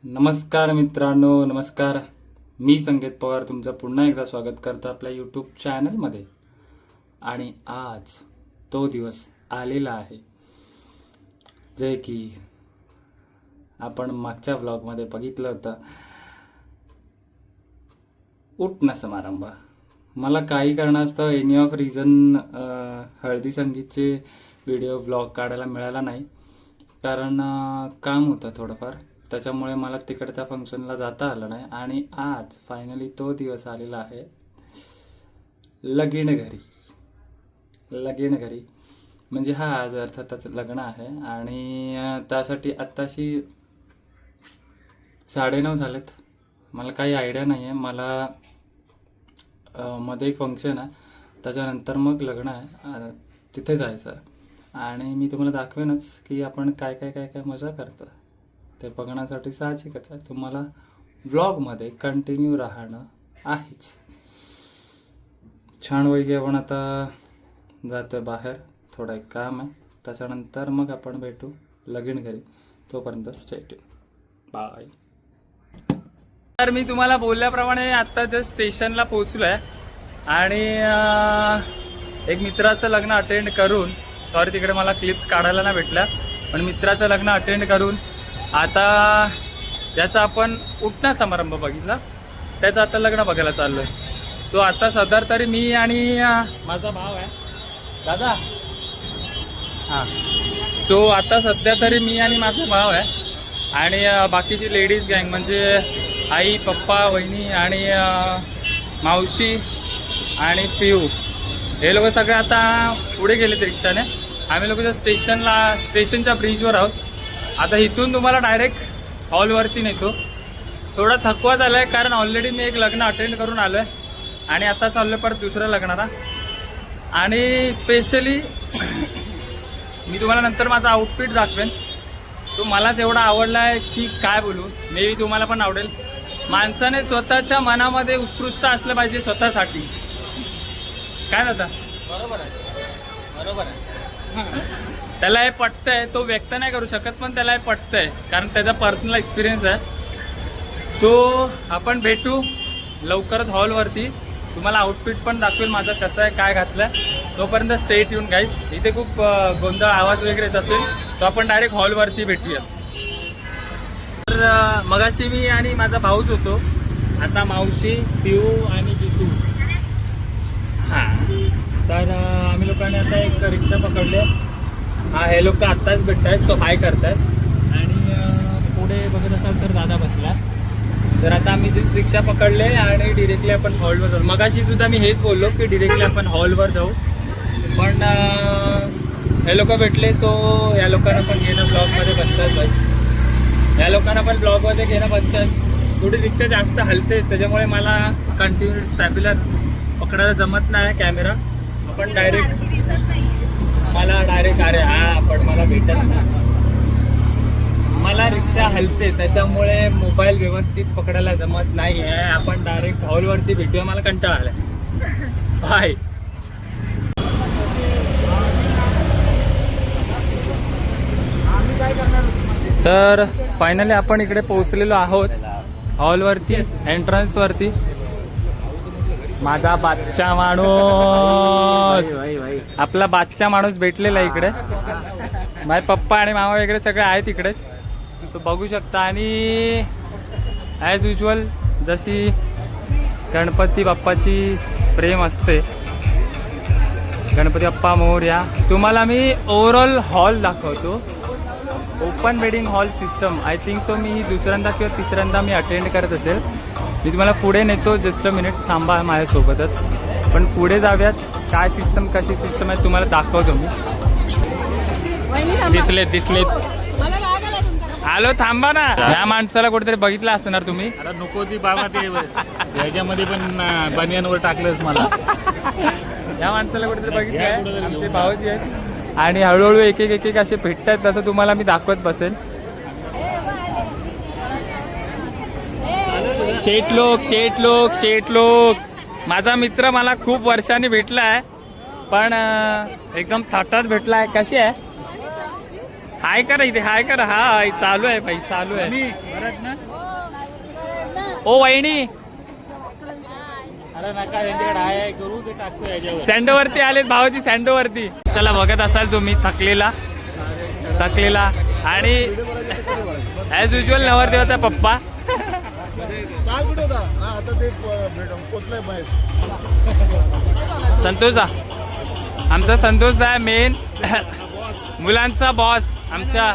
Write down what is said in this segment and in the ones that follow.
नमस्कार मित्रांनो, नमस्कार. मी संकेत पवार तुमचं पुन्हा एकदा स्वागत करतो आपल्या यूट्यूब चॅनलमध्ये. आणि आज तो दिवस आलेला आहे जे की आपण मागच्या व्लॉगमध्ये बघितलं होतं. उठणं समारंभ. मला काही कारणास्तव एनी ऑफ रिझन हळदी संगीतचे व्हिडिओ व्लॉग काढायला मिळाला नाही, कारण काम होतं थोडंफार. त्याच्यामुळे मला तिकडे त्या फंक्शनला जाता आलं नाही. आणि आज फायनली तो दिवस आलेला आहे. लगीन घरी म्हणजे हा आज अर्थातच लग्न आहे. आणि त्यासाठी आत्ताशी 9:30 झालेत. मला काही आयडिया नाही आहे. मला मध्ये एक फंक्शन आहे, त्याच्यानंतर मग लग्न आहे, तिथे जायचं. आणि मी तुम्हाला दाखवेनच की आपण काय काय काय काय मजा करतो. ते बघण्यासाठी साहजिकच आहे, तुम्हाला व्लॉगमध्ये कंटिन्यू राहणं आहेच. छान वैगे आपण आता जातोय बाहेर, थोडं एक काम आहे, त्याच्यानंतर मग आपण भेटू लगीन घरी. तोपर्यंत स्टे ट्यून. बाय. तर मी तुम्हाला बोलल्याप्रमाणे आत्ता जस्ट स्टेशनला पोहोचलो आहे. आणि एक मित्राचं लग्न अटेंड करून, सॉरी तिकडे मला क्लिप्स काढायला नाही भेटल्या, पण मित्राचं लग्न अटेंड करून आता त्याचा आपण उठणा समारंभ बघितला, त्याचं आता लग्न बघायला चाललो आहे. सो आता सदर तरी मी आणि माझा भाव आहे दादा. हां, सो आता सध्या तरी मी आणि माझा भाव आहे, आणि बाकीची लेडीज गँग म्हणजे आई, पप्पा, वहिनी आणि मावशी आणि पिऊ, हे लोक सगळे आता पुढे गेलेत रिक्षाने. आम्ही लोक स्टेशनच्या ब्रिजवर आहोत. आता इथून तुम्हाला डायरेक्ट हॉलवरती नेतो. थोडा थकवा झाला आहे, कारण ऑलरेडी मी एक लग्न अटेंड करून आलो आहे आणि आता चाललो आहे परत दुसऱ्या लग्नाला. आणि स्पेशली मी तुम्हाला नंतर माझा आउटफिट दाखवेन. तो मलाच एवढा आवडला आहे की काय बोलू. मे बी तुम्हाला पण आवडेल. माणसाने स्वतःच्या मनामध्ये उत्कृष्ट असलं पाहिजे स्वतःसाठी. काय दादा? बरोबर आहे. त्याला हे पटतंय, तो व्यक्त नाही करू शकत, पण त्याला हे पटतंय कारण त्याचा पर्सनल एक्सपिरियन्स आहे. सो आपण भेटू लवकरच हॉलवरती. तुम्हाला आउटफिट पण दाखवेल माझा कसं आहे, काय घातलं आहे. तोपर्यंत स्टे ट्यून गाईस. इथे खूप गोंधळ आवाज वगैरे येत असेल, तो आपण डायरेक्ट हॉलवरती भेटूया. तर मगाशी मी आणि माझा भाऊच होतो, आता मावशी, पिऊ आणि गीतू. हां, तर आम्ही लोकांनी आता एक रिक्षा पकडली. हा, हे लोक आत्ताच भेटत आहेत, सो हाय करतात. आणि पुढे बघत असाल तर दादा बसला. तर आता आम्ही जी रिक्षा पकडले आणि डिरेक्टली आपण हॉलवर जाऊ. मगाशी सुद्धा मी हेच बोललो की डिरेक्टली आपण हॉलवर जाऊ, पण हे लोक भेटले. सो या लोकांना पण घेणं ब्लॉगमध्ये बसतात बाई. या लोकांना पण ब्लॉगमध्ये घेणं बसतात. थोडी रिक्षा जास्त हलते, त्याच्यामुळे मला कंटिन्यू सॅप्युलर पकडायला जमत नाही कॅमेरा. आपण डायरेक्ट अरे हा, पण मला भेटत ना, मला रिक्षा हलते, त्याच्यामुळे मोबाईल व्यवस्थित पकडायला जमत नाही आहे. आपण डायरेक्ट हॉलवरती भेटूया, मला कंटाळा आलाय. बाय. तर फायनली आपण इकडे पोहोचलेलो आहोत हॉलवरती, एंट्रन्सवरती. माझा बादशाह माणूस, आपला बादशाह माणूस भेटलेला आहे इकडे. माझे पप्पा आणि मामा वगैरे सगळे आहेत इकडेच, तो बघू शकता. आणि ॲज युजल जशी गणपती बाप्पाची प्रेम असते, गणपती बाप्पा मोरया. तुम्हाला मी ओव्हरऑल हॉल दाखवतो. Open wedding hall system, I think so मी दुसऱ्यांदा किंवा तिसऱ्यांदा मी अटेंड करत असेल. मी तुम्हाला पुढे नेतो, जस्ट अ मिनिट थांबा माझ्यासोबतच. पण पुढे जाऊयात, काय सिस्टम, कशी सिस्टम आहे तुम्हाला दाखवतो मी. दिसलेत आलो, थांबा ना. या माणसाला कुठेतरी बघितलं असणार तुम्ही. आता नको ती बाबा, ते ह्याच्यामध्ये पण बनियानवर टाकलंच मला. या माणसाला कुठेतरी बघितलं आहे, आमचे भाऊजी आहेत. आणि हळूहळू एक एक असे भेटत आहेत, तसं तुम्हाला मी दाखवत बसेल. शेट लोक. माझा मित्र मला खूप वर्षांनी भेटला आहे, पण एकदम थाटात भेटला आहे. कशी आहे? हाय करा इथे, हाय करा. हाय चालू आहे भाई, चालू आहे. परत ना ओ वहिनी अरे नका त्यांच्याकडे आहे करू ते टाकतो याच्यावर. सँडोवरती आलेत भावाची, सँडोवरती. चला बघत असाल तुम्ही थकलेला आणि ॲज युजल नवरदेवाचा पप्पा. संतोषा, आमचा संतोष आहे मेन मुलांचा बॉस, आमचा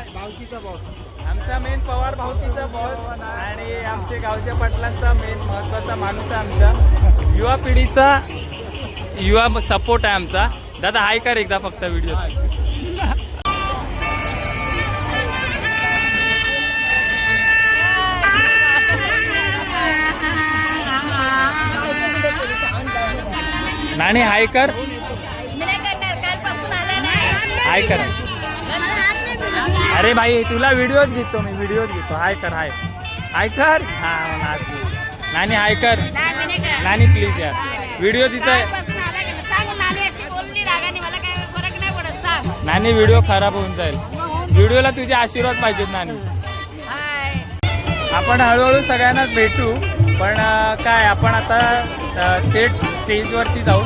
मेन पवार भाऊकीचा बॉस आणि आमच्या गावच्या पाटलांचा मेन महत्वाचा माणूस आहे. आमचा युवा पिढीचा युवा सपोर्ट आहे आमचा. दादा हाय कर एकदा फक्त व्हिडिओ. नाणी हाय कर, हाय कर. अरे भाई तुला व्हिडिओच घेतो मी, व्हिडिओच घेतो. हाय कर, हाय हाय कर. हा नानी हाय कर. नानी प्लीज यार, व्हिडिओ तिथं. नानी व्हिडिओ खराब होऊन जाईल. व्हिडिओला तुझे आशीर्वाद पाहिजेत नानी. आपण हळूहळू सगळ्यांनाच भेटू, पण काय आपण आता थेट स्टेजवरती जाऊ.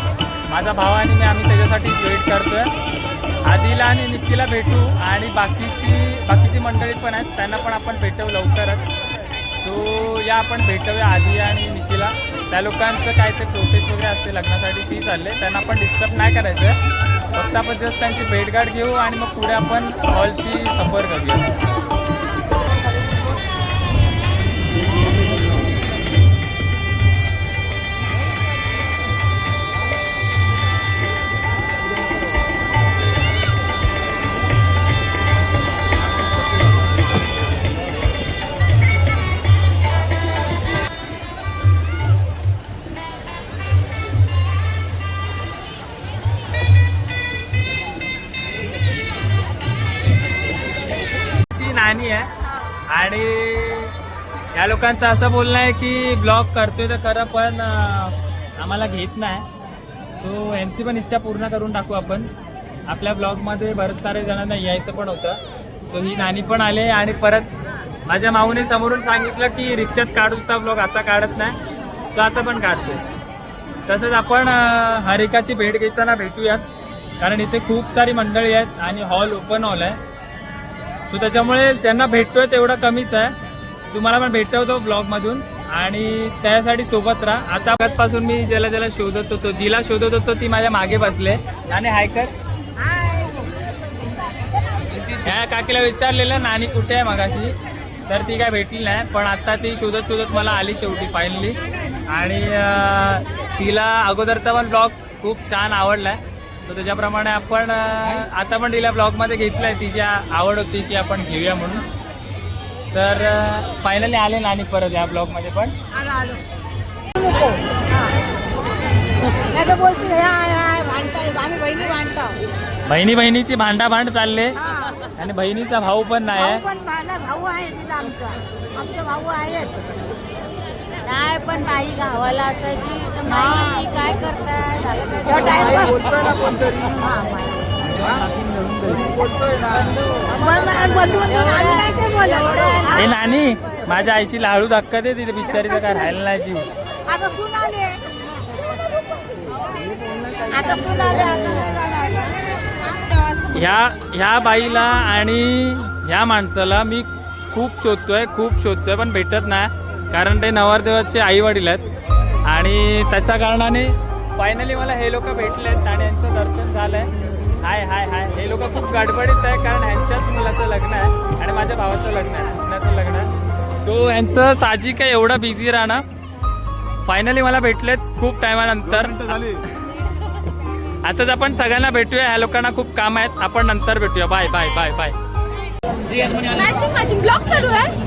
माझा भाव आणि मी आम्ही त्याच्यासाठी वेट करतोय. आदिला आणि निक्कीला भेटू आणि बाकीची मंडळी पण आहेत, त्यांना पण आपण भेटू लवकरच. सो या आपण भेटूया आदी आणि निक्कीला. त्या लोकांचं काय ते प्रोसेस वगैरे असते लग्नासाठी, ती चालले. त्यांना आपण डिस्टर्ब नाही करायचं, फक्त आपण जस्ट त्यांची भेटगाठ घेऊ आणि मग पुढे आपण हॉलची सफर करूया. नानी आहे आणि या लोकांचं असं बोलणं आहे की ब्लॉग करतोय तर खरं, पण आम्हाला घेत नाही. सो यांची पण इच्छा पूर्ण करून टाकू आपण. आपल्या ब्लॉगमध्ये बरेच सारे जणांना यायचं पण होतं. सो ही नानी पण आले आणि परत माझ्या माऊने समोरून सांगितलं की रिक्षात काढू होता ब्लॉग, आता काढत नाही. सो आता पण काढतोय. तसंच आपण हरिकाची भेट घेताना भेटूयात, कारण इथे खूप सारी मंडळी आहेत आणि हॉल ओपन हॉल आहे. सो त्याच्यामुळे त्यांना भेटतोय तेवढं कमीच आहे. तुम्हाला पण भेटवतो ब्लॉगमधून आणि त्यासाठी सोबत राहा. आता आतापासून मी ज्याला शोधत होतो, जिला शोधत होतो ती माझ्या मागे बसले. आणि हाय कर. ह्या काकीला विचारलेलं नानी कुठे आहे मगाशी, तर ती काय भेटली नाही, पण आता ती शोधत मला आली शेवटी फायनली. आणि तिला अगोदरचा पण ब्लॉग खूप छान आवडला आहे. तर त्याच्याप्रमाणे आपण आता पण तिला ब्लॉगमध्ये घेतलं आहे. तिची आवड होती की आपण घेऊया म्हणून. तर फायनली आले नानी परत या ब्लॉगमध्ये पण. बहिणी बहिणीची भांडाभांड चालले आणि बहिणीचा भाऊ पण नाही आहे. भाऊ आहे आमचे भाऊ आहेत. नाही पण बाई गावाला असायची तर बाई काय करताय हे नानी माझ्या आईशी लाडू धक्का दे, तिथे बिचारीचं काय राहिलं नाही जीव. आता सून आले, आता सून आले. ह्या बाईला आणि ह्या माणसाला मी खूप शोधतोय पण भेटत नाही, कारण ते नवरदेवाचे आई वडील आहेत. आणि त्याच्या कारणाने फायनली मला हे लोक भेटले आहेत आणि यांचं दर्शन झालंय. हाय हाय हाय. हे लोक खूप गडबडीत आहे, कारण ह्यांच्याच मुलाचं लग्न आहे आणि माझ्या भावाचं लग्न आहे, पुण्याचं लग्न आहे. सो ह्यांचं साहजिक आहे एवढं बिझी राहणं. फायनली मला भेटलेत खूप टायमानंतर. असंच आपण सगळ्यांना भेटूया. ह्या लोकांना खूप काम आहेत, आपण नंतर भेटूया. Bye bye bye bye. Blog चालू आहे.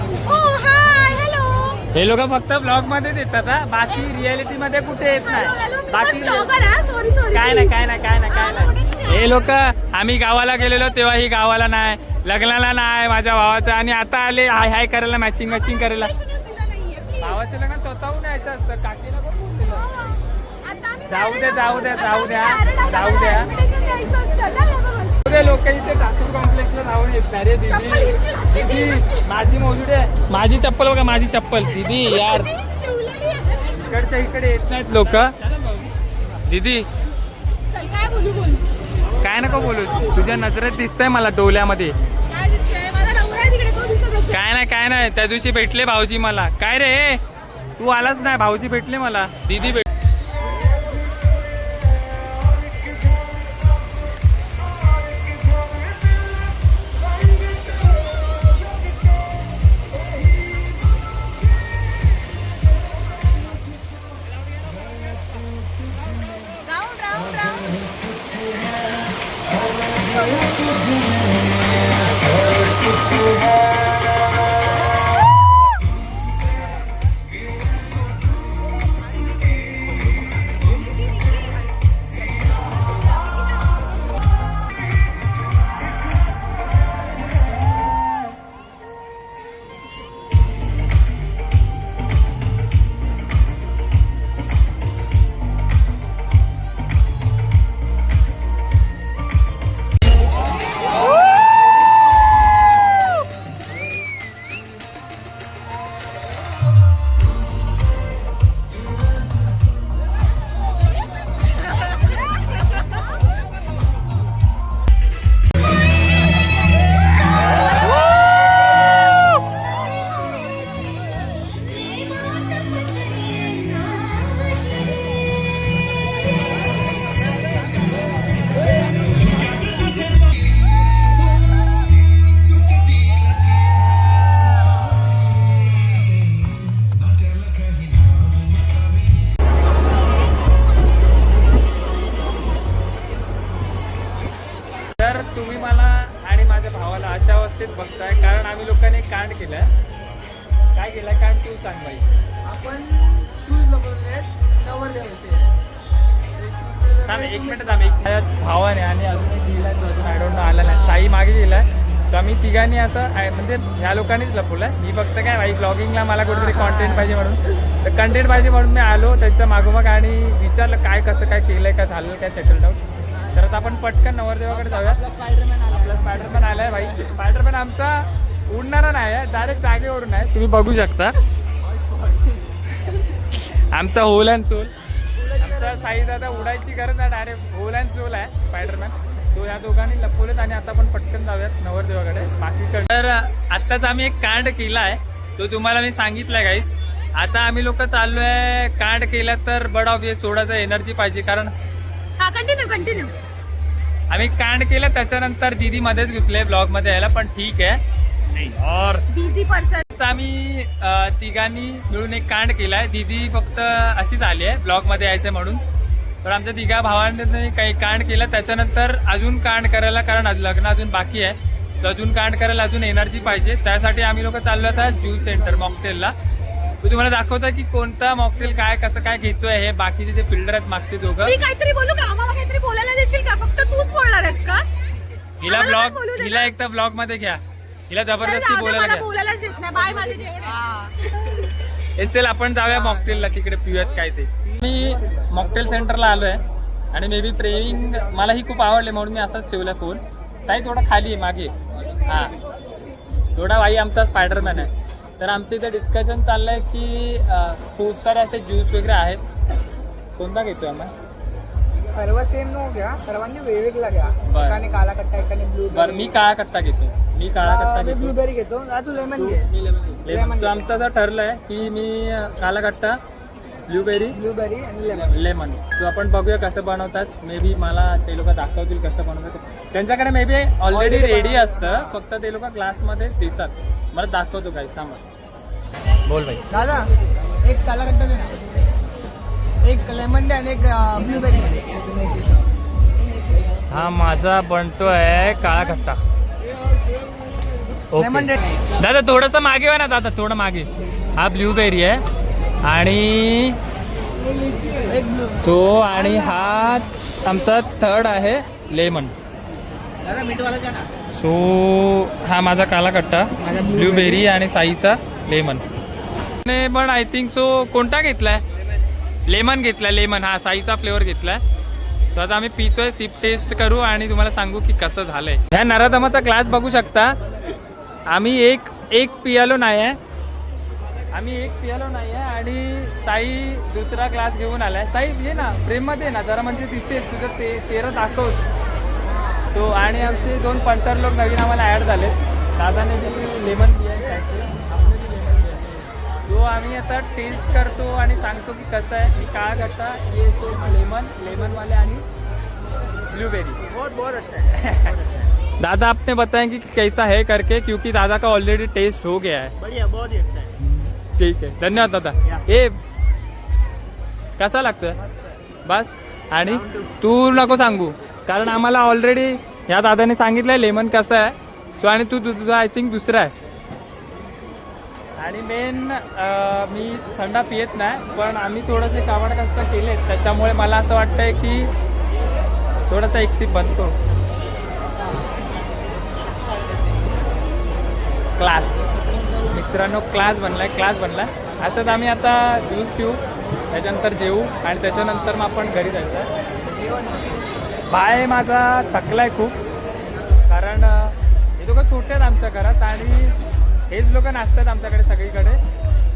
हे लोक फक्त ब्लॉग मध्येच येतात, बाकी रियालिटी मध्ये कुठे येत नाही. बाकी काय नाही. हे लोक आम्ही गावाला गेलेलो तेव्हाही गावाला नाही, लग्नाला नाही माझ्या भावाचं, आणि आता आले हाय हाय करायला, मॅचिंग करायला. भावाचं लग्न स्वतःहून यायचं असतं, काकीला कोण बोललेलं? जाऊ द्या. लोक इथे ठाकूर कॉम्प्लेक्सला धावून येत नाही रे दीदी. दीदी माझी मोजुडे, माझी चप्पल बघा, माझी चप्पल दीदी यार. इकडच्या इकडे येत नाहीत लोक. दीदी काय नको बोलू, तुझ्या नजरेत दिसतंय मला डोल्यामध्ये. काय नाही त्या दिवशी भेटले भाऊजी मला. काय रे तू आलाच नाही, भाऊजी भेटले मला, दीदी भेट. तर तुम्ही मला आणि माझ्या भावाला अशा अवस्थेत बघताय कारण आम्ही लोकांनी एक कांड केलाय. काय केलाय कांड तू सांग बाई. आपण शूज लपवले नवरदेवाचे. एक मिनिट आम्ही भावाने आणि अजून गेलाय अजून आय डोंट नो आला नाही. साई मागे गेलाय. तर आम्ही तिघांनी असं म्हणजे ह्या लोकांनीच लपवलंय. मी फक्त काय भाई ब्लॉगिंगला मला कुठेतरी कॉन्टेंट पाहिजे म्हणून, तर कंटेंट पाहिजे म्हणून मी आलो त्यांच्या मागोमाग आणि विचारलं काय कसं काय केलंय, काय झालं, काय सेटल डाऊन. तर आता आपण पटकन नवरदेवाकडे जाऊया. आपला स्पायडरमॅन आलाय भाई. स्पायडरमॅन आमचा उडणारा नाही आहे, डायरेक्ट जागेवरून आहे, तुम्ही बघू शकता. आमचा होल अँड सोल. आमचा साई दादा उडायची गरज नाही, डायरेक्ट होल अँड सोल आहे स्पायडरमॅन. तो या दोघांनी लपवलेत आणि आता आपण पटकन जाऊयात नवरदेवाकडे. बाकी तर आत्ताच आम्ही एक कांड केला आहे, तो तुम्हाला मी सांगितलं गाईज. आता आम्ही लोक चाललोय. कांड केला तर बड ऑब्वियस थोडासा एनर्जी पाहिजे कारण कंटिन्यू आम्ही कांड केलं. त्याच्यानंतर दीदी मध्येच घुसले ब्लॉग मध्ये यायला, पण ठीक आहे. और बिझी पर्सन आम्ही तिघांनी मिळून एक कांड केलाय. दीदी फक्त अशीच आली आहे ब्लॉग मध्ये यायचं म्हणून. तर आमच्या तिघा भावांनी काही कांड केलं. त्याच्यानंतर अजून कांड करायला, कारण लग्न अजून बाकी आहे, तर अजून कांड करायला अजून एनर्जी पाहिजे. त्यासाठी आम्ही लोक चाललो आता ज्यूस सेंटर मॉकटेलला. मी तुम्हाला दाखवतोय की कोणता मॉकटेल काय कसं काय घेतोय. हे बाकीचे जे फिल्डर आहेत मागचे दोघं. मी काहीतरी बोलू का? आम्हाला काहीतरी बोलायला देशील का? फक्त तूच बोलणार आहेस का? हिला एकदा ब्लॉग मध्ये घ्या. हिला जबरदस्ती बोलायला घ्या. बोलायलाच देत नाही. बाय माझे जेवण. चल आपण जाऊया मॉकटेलला, तिकडे पिऊयात काय ते. मी मॉकटेल सेंटरला आलोय आणि मे बी प्रेमिंग मला ही खूप आवडले म्हणून मी असाच ठेवलाय फोन. साई थोडा खाली आहे मागे. हा थोडा भाई आमचा स्पायडरमॅन आहे. तर आमचं इथे डिस्कशन चाललंय की खूप सारे असे ज्यूस वगैरे आहेत. कोणता घेतोय आम्ही? सर्व सेम नको घ्या, सर्वांनी वेगवेगळा घ्या. बरं. एकाने काला कट्टा, एकाने ब्लू. बरं मी काळा कट्टा घेतो. मी काळा कट्टा घेतो. ब्लूबेरी घेतो. तू लेमन घे. लेमन. आमचं असं ठरलंय की मी काला कट्टा, ब्लूबेरी आणि लेमन. लेमन. तो आपण बघूया कसं बनवतात. मे बी मला ते लोक दाखवतील कसं बनवतात. त्यांच्याकडे मे बी ऑलरेडी रेडी असतं, फक्त ते लोक ग्लासमध्ये देतात. मला दाखवतो काय सांग. बोल भाई. दादा एक काला कट्टा दे ना, एक लेमन दे आणि एक ब्लूबेरी दे. हा माझा बनतोय काळा कट्टा. लेमन दे. दादा थोडंसं मागे वा ना दादा, थोडं मागे. हा ब्लूबेरी आहे आणि एक ब्लू. तो आणि हा आमचा थर्ड आहे लेमन. दादा मीठवाला द्या ना. सो हा माझा काला कट्टा, ब्लूबेरी आणि साईचा लेमन. पण आय थिंक सो कोणता घेतलाय? लेमन घेतलाय. लेमन हा साईचा फ्लेवर घेतलाय. सो आता आम्ही पितोय, सिप टेस्ट करू आणि तुम्हाला सांगू की कसं झालंय. ह्या नराधमाचा क्लास बघू शकता. आम्ही एक पियालो नाही आहे आणि साई दुसरा क्लास घेऊन आलाय. साई ये ना प्रेममध्ये ये ना जरा, म्हणजे दिसेल तुझं चेहरा दाखव. तो आणि आमचे 2 पंटर लोक नवीन आम्हाला ॲड झाले. दादाने बी लेमन पिया आपले बी लेमन पिया. तो आम्ही आता टेस्ट करतो आणि सांगतो की कसं आहे. काय करता ये तो लेमनवाले आणि ब्लूबेरी बहुत अच्छा है. दादा आपने बताएं कि कैसा है करके, क्योंकि दादा का ऑलरेडी टेस्ट हो गया है. बढ़िया, बहुत ही अच्छा है. ठीक आहे, धन्यवाद दादा. ए कसा लागतोय बस. आणि तू नको सांगू, कारण आम्हाला ऑलरेडी या दादाने सांगितलंय लेमन कसं आहे. सो आणि तुझा आय थिंक दुसरा आहे. आणि मेन मी थंडा पियत नाही, पण आम्ही थोडेसे कावड कष्ट केले, त्याच्यामुळे मला असं वाटतंय की थोडासा एक सिप बनतो. क्लास मित्रांनो, क्लास बनलाय. असंच आम्ही आता दूध पिऊ, त्याच्यानंतर जेवू आणि त्याच्यानंतर मग आपण घरी जायचं. बाय माझा थकलाय खूप, कारण हे लोक छोटे आहेत आमच्या घरात आणि हेच लोक नसतात आमच्याकडे सगळीकडे.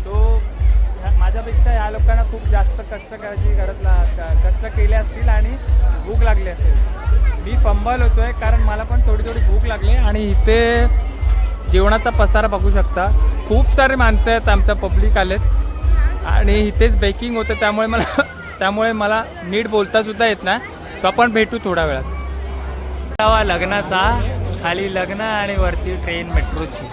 तो माझ्यापेक्षा या लोकांना खूप जास्त कष्ट करायची कष्ट केले असतील आणि भूक लागली असेल. मी फंबल होतोय कारण मला पण थोडी भूक लागली. आणि इथे जेवणाचा पसारा बघू शकता, खूप सारे माणसं आहेत, आमच्या पब्लिक आलेत आणि इथेच बेकिंग होतं, त्यामुळे मला नीट बोलता सुद्धा येत नाही. तो आपण भेटू थोड्या वेळात. लग्नाचा खाली लग्न आणि वरती ट्रेन मेट्रोची.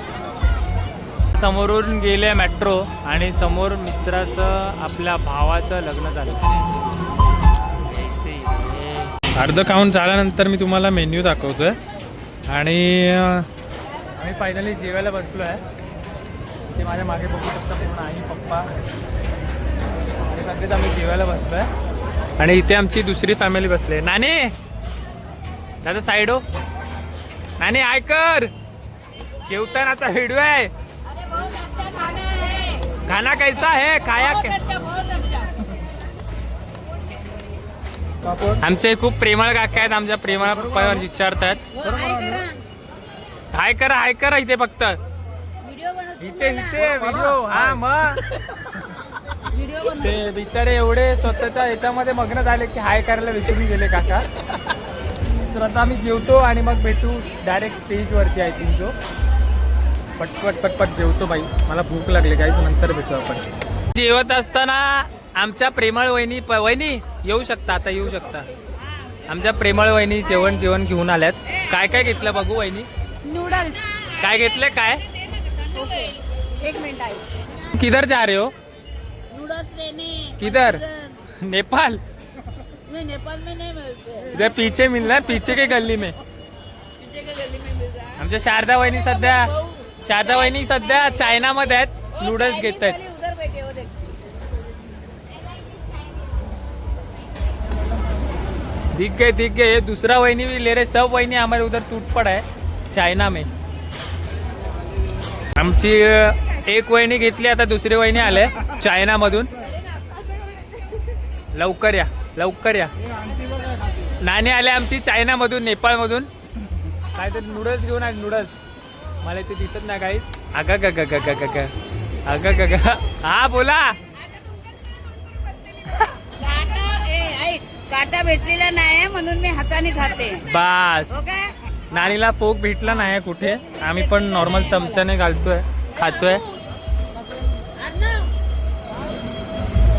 समोरून गेले मेट्रो आणि समोर मित्राचं आपल्या भावाचं लग्न झालं. अर्ध खाऊन झाल्यानंतर मी तुम्हाला मेन्यू दाखवतोय आणि आम्ही फायनली जेवायला बसलो आहे. ते माझ्या मागे बघू शकता पूर्ण आई पप्पा आणि सगळेच आम्ही जेवायला बसलो आहे. आणि इथे आमची दुसरी फॅमिली बसली. नाने दादा साईड हो. नाने ऐकर, जेवतानाचा व्हिडिओ आहे. खाना कैसा है, खाया आमचे खूप प्रेमळ काका आहेत, आमच्या प्रेमळ पप्पावर विचारतात. हाय करा इथे फक्त इथे व्हिडिओ. हा मग ते बिचारे एवढे स्वतःच्या याच्यामध्ये मग्न झाले की हाय करायला विसरून गेले काका. तर आता आम्ही जेवतो आणि मग भेटू डायरेक्ट स्टेजवरती. आय थिंक जो पटपट जेवतो बाई, मला भूक लागली काहीच, नंतर भेटू आपण. जेवत असताना आमच्या प्रेमळ वहिनी येऊ शकता, आता येऊ शकता. आमच्या प्रेमळ वहिनी जेवण घेऊन आल्यात. काय घेतलं बघू वहिनी? नूडल्स. काय घेतले काय? Okay, 1 minute I. किधर जा रहे हो? नूडल्स लेने. किधर? नेपाल? नहीं, नेपाल में नहीं मिलते. इधर पीछे मिल रहा है, पीछे के गली में. पीछे के गली में मिल रहा है. आमच्या शारदा वहिनी सध्या चायनामध्ये आहेत, नूडल्स घेत आहेत. उधर बैठे हो, देख. दिख गए. ये दूसरा वहिनी भी ले रहे. सब वहिनी हमारे उधर टूट पड़ा है चायना में. आमची एक वहिनी घेतली, आता दुसरी वहिनी आले चायनामधून. लवकर या. नाणे आले आमची चायनामधून, नेपाळमधून. काय तर नूडल्स घेऊन आले. नूडल्स मला इथे दिसत नाही काहीच. अग हा बोला. काटा भेटलेला नाही म्हणून मी हाताने खाते. बस, ओके. नाणीला फोक भेटला नाही कुठे, आम्ही पण नॉर्मल चमच्याने खातोय.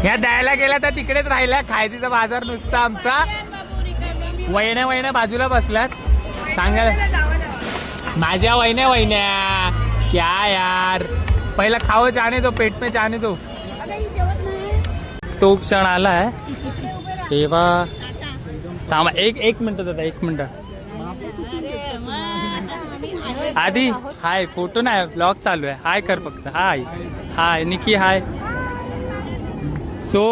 ह्या द्यायला गेला तर तिकडेच राहिला. खायचा बाजार नुसता आमचा. वहिन्या बाजूला बसल्यात. सांगायला माझ्या वहिन्या क्या यार, पहिला खाओ जाने दो, पेट में जाने दो. तो क्षण आला आहे तेव्हा. थांबा एक मिनिट दादा, 1 मिनिट. आधी हाय, फोटो नाही, ब्लॉग चालू आहे. हाय कर फक्त. हाय निकी हाय. सो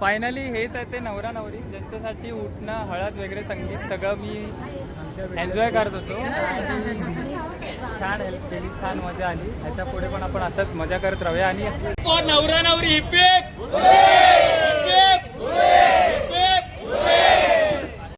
फायनली हेच आहे ते नवरा नवरी ज्यांच्यासाठी उठणं, हळद वगैरे, संगीत सगळं मी एन्जॉय करत होतो. छान हेल्प केली, छान मजा आली. ह्याच्या पुढे पण आपण असंच मजा करत राहूया. आणि नवरा नवरी